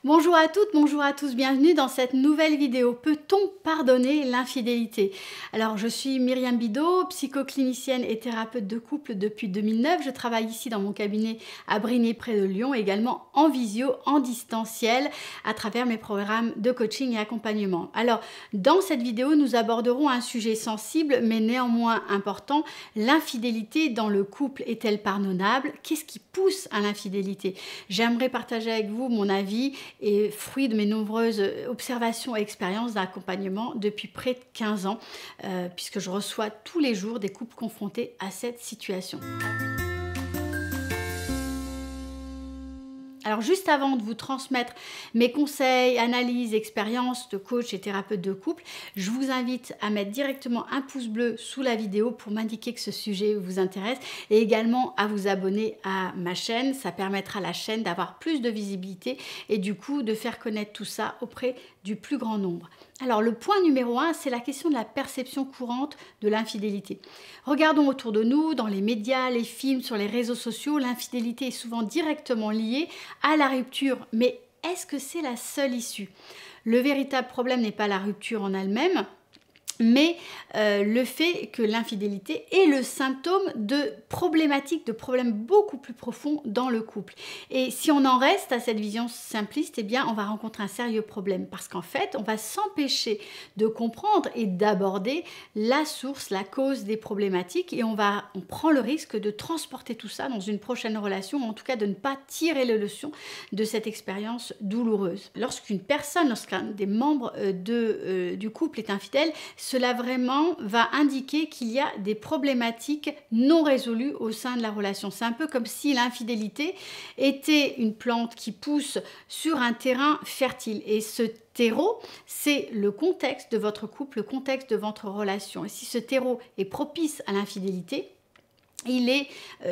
Bonjour à toutes, bonjour à tous, bienvenue dans cette nouvelle vidéo. Peut-on pardonner l'infidélité? Alors je suis Myriam Bidot, psychoclinicienne et thérapeute de couple depuis 2009. Je travaille ici dans mon cabinet à Brignais près de Lyon, également en visio, en distanciel, à travers mes programmes de coaching et accompagnement. Alors dans cette vidéo, nous aborderons un sujet sensible mais néanmoins important. L'infidélité dans le couple est-elle pardonnable? Qu'est-ce qui pousse à l'infidélité? J'aimerais partager avec vous mon avis et fruit de mes nombreuses observations et expériences d'accompagnement depuis près de 15 ans, puisque je reçois tous les jours des couples confrontés à cette situation. Alors juste avant de vous transmettre mes conseils, analyses, expériences de coach et thérapeute de couple, je vous invite à mettre directement un pouce bleu sous la vidéo pour m'indiquer que ce sujet vous intéresse et également à vous abonner à ma chaîne. Ça permettra à la chaîne d'avoir plus de visibilité et du coup de faire connaître tout ça auprès du plus grand nombre. Alors le point numéro 1, c'est la question de la perception courante de l'infidélité. Regardons autour de nous, dans les médias, les films, sur les réseaux sociaux, l'infidélité est souvent directement liée à la rupture. Mais est-ce que c'est la seule issue? Le véritable problème n'est pas la rupture en elle-même, mais le fait que l'infidélité est le symptôme de problématiques, de problèmes beaucoup plus profonds dans le couple. Et si on en reste à cette vision simpliste, eh bien on va rencontrer un sérieux problème parce qu'en fait, on va s'empêcher de comprendre et d'aborder la source, la cause des problématiques et on prend le risque de transporter tout ça dans une prochaine relation, ou en tout cas de ne pas tirer les leçons de cette expérience douloureuse. Lorsqu'une personne, lorsqu'un des membres du couple est infidèle, cela vraiment va indiquer qu'il y a des problématiques non résolues au sein de la relation. C'est un peu comme si l'infidélité était une plante qui pousse sur un terrain fertile. Et ce terreau, c'est le contexte de votre couple, le contexte de votre relation. Et si ce terreau est propice à l'infidélité, il est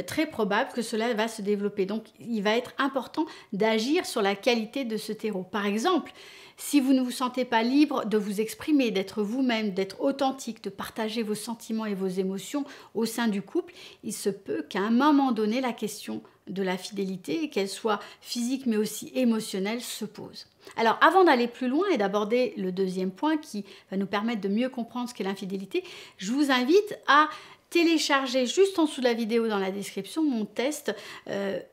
très probable que cela va se développer. Donc, il va être important d'agir sur la qualité de ce terreau. Par exemple, si vous ne vous sentez pas libre de vous exprimer, d'être vous-même, d'être authentique, de partager vos sentiments et vos émotions au sein du couple, il se peut qu'à un moment donné, la question de la fidélité, qu'elle soit physique mais aussi émotionnelle, se pose. Alors, avant d'aller plus loin et d'aborder le deuxième point qui va nous permettre de mieux comprendre ce qu'est l'infidélité, je vous invite à télécharger juste en dessous de la vidéo dans la description mon test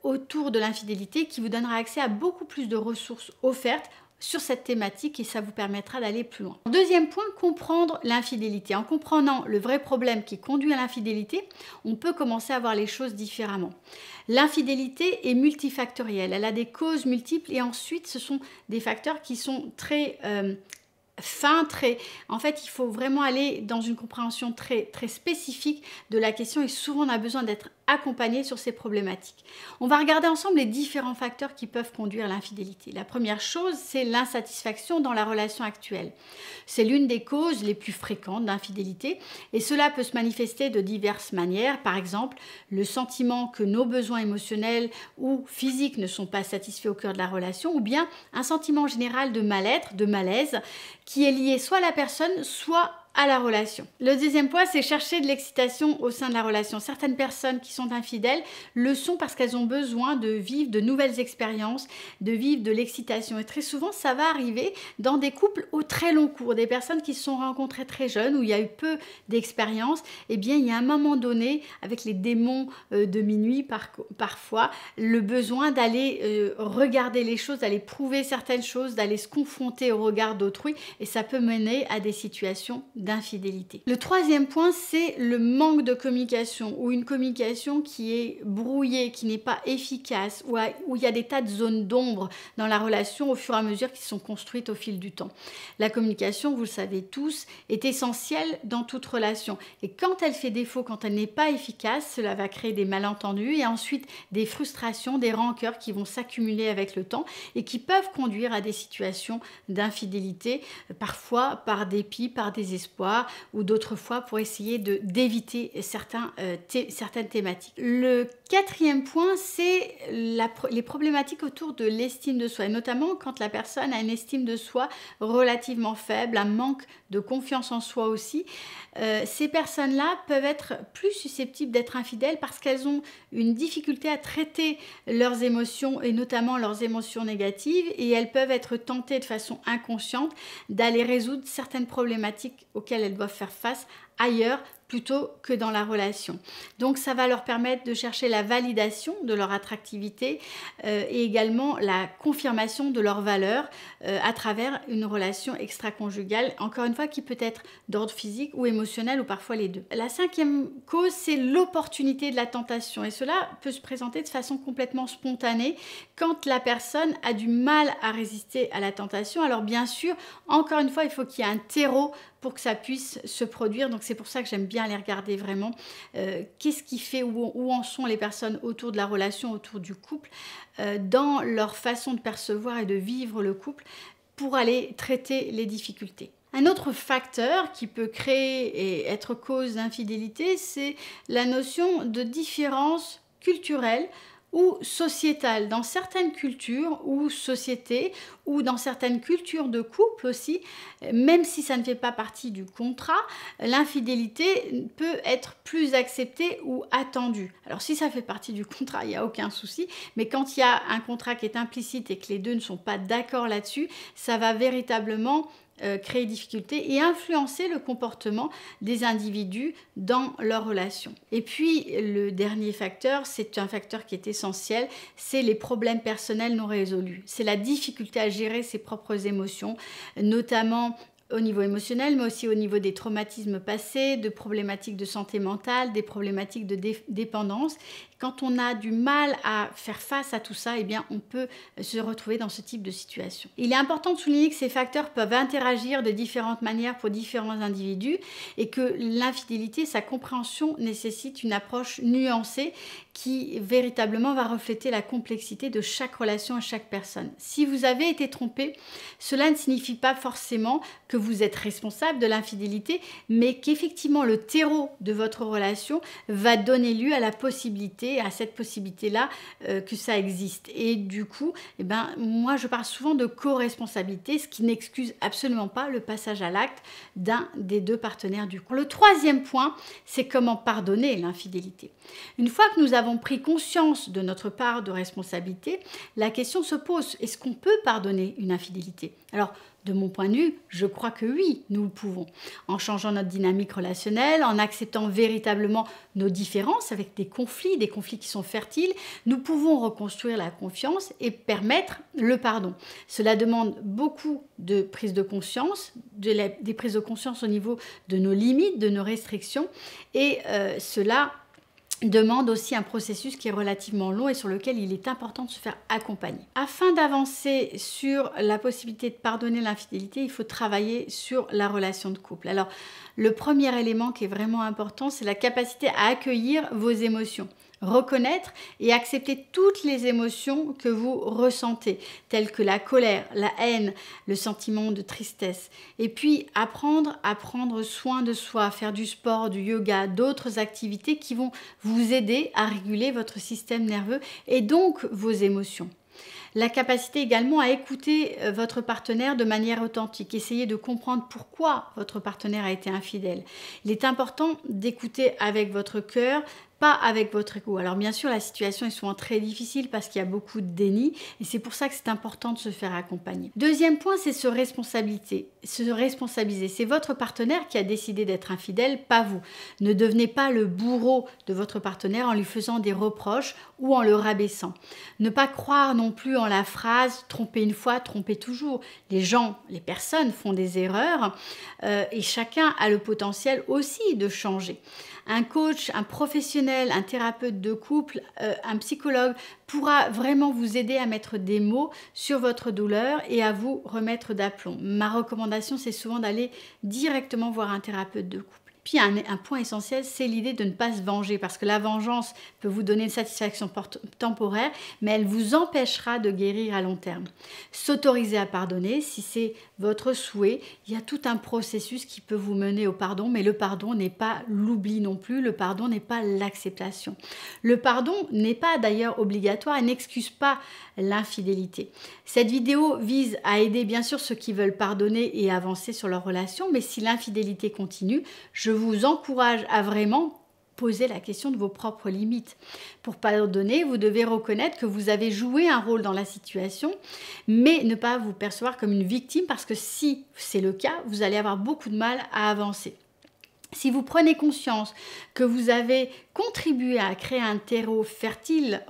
autour de l'infidélité qui vous donnera accès à beaucoup plus de ressources offertes sur cette thématique et ça vous permettra d'aller plus loin. Deuxième point, comprendre l'infidélité. En comprenant le vrai problème qui conduit à l'infidélité, on peut commencer à voir les choses différemment. L'infidélité est multifactorielle, elle a des causes multiples et ensuite ce sont des facteurs qui sont très en fait, il faut vraiment aller dans une compréhension très spécifique de la question et souvent on a besoin d'être accompagné sur ces problématiques. On va regarder ensemble les différents facteurs qui peuvent conduire à l'infidélité. La première chose, c'est l'insatisfaction dans la relation actuelle. C'est l'une des causes les plus fréquentes d'infidélité et cela peut se manifester de diverses manières. Par exemple, le sentiment que nos besoins émotionnels ou physiques ne sont pas satisfaits au cœur de la relation ou bien un sentiment général de mal-être, de malaise qui est lié soit à la personne, soit à la relation. Le deuxième point, c'est chercher de l'excitation au sein de la relation. Certaines personnes qui sont infidèles le sont parce qu'elles ont besoin de vivre de nouvelles expériences, de vivre de l'excitation. Et très souvent, ça va arriver dans des couples au très long cours. Des personnes qui se sont rencontrées très jeunes, où il y a eu peu d'expérience. Eh bien, il y a un moment donné, avec les démons de minuit parfois, le besoin d'aller regarder les choses, d'aller prouver certaines choses, d'aller se confronter au regard d'autrui. Et ça peut mener à des situations d'infidélité. Le troisième point, c'est le manque de communication ou une communication qui est brouillée, qui n'est pas efficace, où il y a des tas de zones d'ombre dans la relation au fur et à mesure qui sont construites au fil du temps. La communication, vous le savez tous, est essentielle dans toute relation. Et quand elle fait défaut, quand elle n'est pas efficace, cela va créer des malentendus et ensuite des frustrations, des rancœurs qui vont s'accumuler avec le temps et qui peuvent conduire à des situations d'infidélité, parfois par dépit, par désespoir désespoir, ou d'autres fois pour essayer d'éviter certaines thématiques. Le quatrième point, c'est les problématiques autour de l'estime de soi, et notamment quand la personne a une estime de soi relativement faible, un manque de confiance en soi aussi. Ces personnes-là peuvent être plus susceptibles d'être infidèles parce qu'elles ont une difficulté à traiter leurs émotions, et notamment leurs émotions négatives, et elles peuvent être tentées de façon inconsciente d'aller résoudre certaines problématiques auxquelles elles doivent faire face ailleurs plutôt que dans la relation. Donc ça va leur permettre de chercher la validation de leur attractivité et également la confirmation de leur valeur à travers une relation extra-conjugale, encore une fois qui peut être d'ordre physique ou émotionnel ou parfois les deux. La cinquième cause, c'est l'opportunité de la tentation, et cela peut se présenter de façon complètement spontanée quand la personne a du mal à résister à la tentation. Alors bien sûr, encore une fois, il faut qu'il y ait un terreau pour que ça puisse se produire. Donc c'est pour ça que j'aime bien aller regarder vraiment qu'est-ce qui fait, où en sont les personnes autour de la relation, autour du couple, dans leur façon de percevoir et de vivre le couple pour aller traiter les difficultés. Un autre facteur qui peut créer et être cause d'infidélité, c'est la notion de différence culturelle ou sociétale. Dans certaines cultures ou sociétés, ou dans certaines cultures de couple aussi, même si ça ne fait pas partie du contrat, l'infidélité peut être plus acceptée ou attendue. Alors si ça fait partie du contrat, il n'y a aucun souci, mais quand il y a un contrat qui est implicite et que les deux ne sont pas d'accord là-dessus, ça va véritablement créer des difficultés et influencer le comportement des individus dans leur relation. Et puis le dernier facteur, c'est un facteur qui est essentiel, c'est les problèmes personnels non résolus. C'est la difficulté à gérer ses propres émotions, notamment au niveau émotionnel, mais aussi au niveau des traumatismes passés, de problématiques de santé mentale, des problématiques de dépendance. Quand on a du mal à faire face à tout ça, eh bien, on peut se retrouver dans ce type de situation. Il est important de souligner que ces facteurs peuvent interagir de différentes manières pour différents individus et que l'infidélité, sa compréhension nécessite une approche nuancée qui véritablement va refléter la complexité de chaque relation et chaque personne. Si vous avez été trompé, cela ne signifie pas forcément que vous êtes responsable de l'infidélité, mais qu'effectivement le terreau de votre relation va donner lieu à la possibilité, à cette possibilité-là que ça existe. Et du coup, eh ben, moi je parle souvent de co-responsabilité, ce qui n'excuse absolument pas le passage à l'acte d'un des deux partenaires du couple. Le troisième point, c'est comment pardonner l'infidélité. Une fois que nous avons pris conscience de notre part de responsabilité, la question se pose, est-ce qu'on peut pardonner une infidélité? Alors, de mon point de vue, je crois que oui, nous le pouvons. En changeant notre dynamique relationnelle, en acceptant véritablement nos différences avec des conflits qui sont fertiles, nous pouvons reconstruire la confiance et permettre le pardon. Cela demande beaucoup de prise de conscience, des prises de conscience au niveau de nos limites, de nos restrictions, et cela demande aussi un processus qui est relativement long et sur lequel il est important de se faire accompagner. Afin d'avancer sur la possibilité de pardonner l'infidélité, il faut travailler sur la relation de couple. Alors, le premier élément qui est vraiment important, c'est la capacité à accueillir vos émotions. Reconnaître et accepter toutes les émotions que vous ressentez, telles que la colère, la haine, le sentiment de tristesse. Et puis apprendre à prendre soin de soi, faire du sport, du yoga, d'autres activités qui vont vous aider à réguler votre système nerveux et donc vos émotions. La capacité également à écouter votre partenaire de manière authentique. Essayez de comprendre pourquoi votre partenaire a été infidèle. Il est important d'écouter avec votre cœur, pas avec votre ego. Alors bien sûr, la situation est souvent très difficile parce qu'il y a beaucoup de déni et c'est pour ça que c'est important de se faire accompagner. Deuxième point, c'est se responsabiliser. C'est votre partenaire qui a décidé d'être infidèle, pas vous. Ne devenez pas le bourreau de votre partenaire en lui faisant des reproches ou en le rabaissant. Ne pas croire non plus en la phrase « tromper une fois, tromper toujours ». Les personnes font des erreurs et chacun a le potentiel aussi de changer. Un coach, un professionnel, un thérapeute de couple, un psychologue pourra vraiment vous aider à mettre des mots sur votre douleur et à vous remettre d'aplomb. Ma recommandation, c'est souvent d'aller directement voir un thérapeute de couple. Puis un point essentiel, c'est l'idée de ne pas se venger, parce que la vengeance peut vous donner une satisfaction temporaire, mais elle vous empêchera de guérir à long terme. S'autoriser à pardonner, si c'est votre souhait, il y a tout un processus qui peut vous mener au pardon, mais le pardon n'est pas l'oubli non plus, le pardon n'est pas l'acceptation. Le pardon n'est pas d'ailleurs obligatoire et n'excuse pas l'infidélité. Cette vidéo vise à aider bien sûr ceux qui veulent pardonner et avancer sur leur relation, mais si l'infidélité continue, je vous encourage à vraiment poser la question de vos propres limites. Pour pardonner, vous devez reconnaître que vous avez joué un rôle dans la situation, mais ne pas vous percevoir comme une victime, parce que si c'est le cas, vous allez avoir beaucoup de mal à avancer. Si vous prenez conscience que vous avez contribué à créer un terreau fertile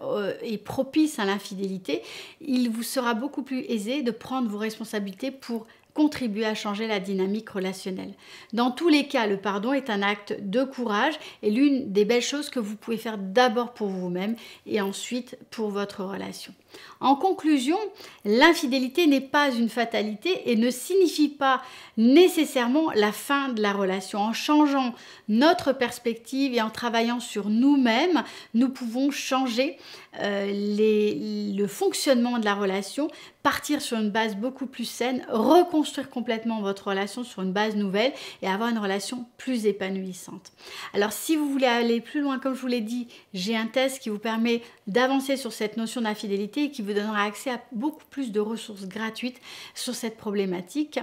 et propice à l'infidélité, il vous sera beaucoup plus aisé de prendre vos responsabilités pour contribuer à changer la dynamique relationnelle. Dans tous les cas, le pardon est un acte de courage et l'une des belles choses que vous pouvez faire d'abord pour vous-même et ensuite pour votre relation. En conclusion, l'infidélité n'est pas une fatalité et ne signifie pas nécessairement la fin de la relation. En changeant notre perspective et en travaillant sur nous-mêmes, nous pouvons changer le fonctionnement de la relation, partir sur une base beaucoup plus saine, reconstruire complètement votre relation sur une base nouvelle et avoir une relation plus épanouissante. Alors si vous voulez aller plus loin, comme je vous l'ai dit, j'ai un test qui vous permet d'avancer sur cette notion d'infidélité et qui vous donnera accès à beaucoup plus de ressources gratuites sur cette problématique.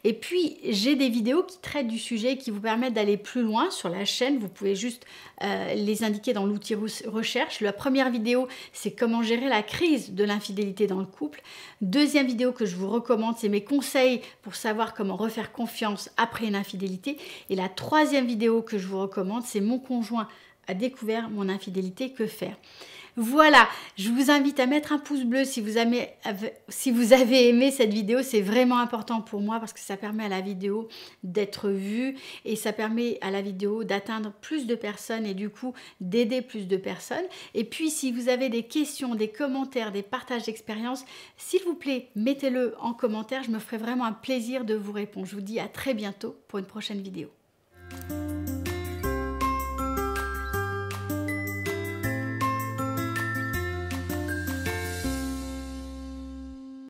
Et puis j'ai des vidéos qui traitent du sujet et qui vous permettent d'aller plus loin sur la chaîne. Vous pouvez juste les indiquer dans l'outil recherche. La première vidéo, c'est comment gérer la crise de l'infidélité dans le couple. Deuxième vidéo que je vous recommande, c'est mes conseils pour savoir comment refaire confiance après une infidélité. Et la troisième vidéo que je vous recommande, c'est mon conjoint a découvert mon infidélité, que faire? Voilà, je vous invite à mettre un pouce bleu si vous avez aimé cette vidéo. C'est vraiment important pour moi parce que ça permet à la vidéo d'être vue et ça permet à la vidéo d'atteindre plus de personnes et du coup d'aider plus de personnes. Et puis si vous avez des questions, des commentaires, des partages d'expériences, s'il vous plaît, mettez-le en commentaire. Je me ferai vraiment un plaisir de vous répondre. Je vous dis à très bientôt pour une prochaine vidéo.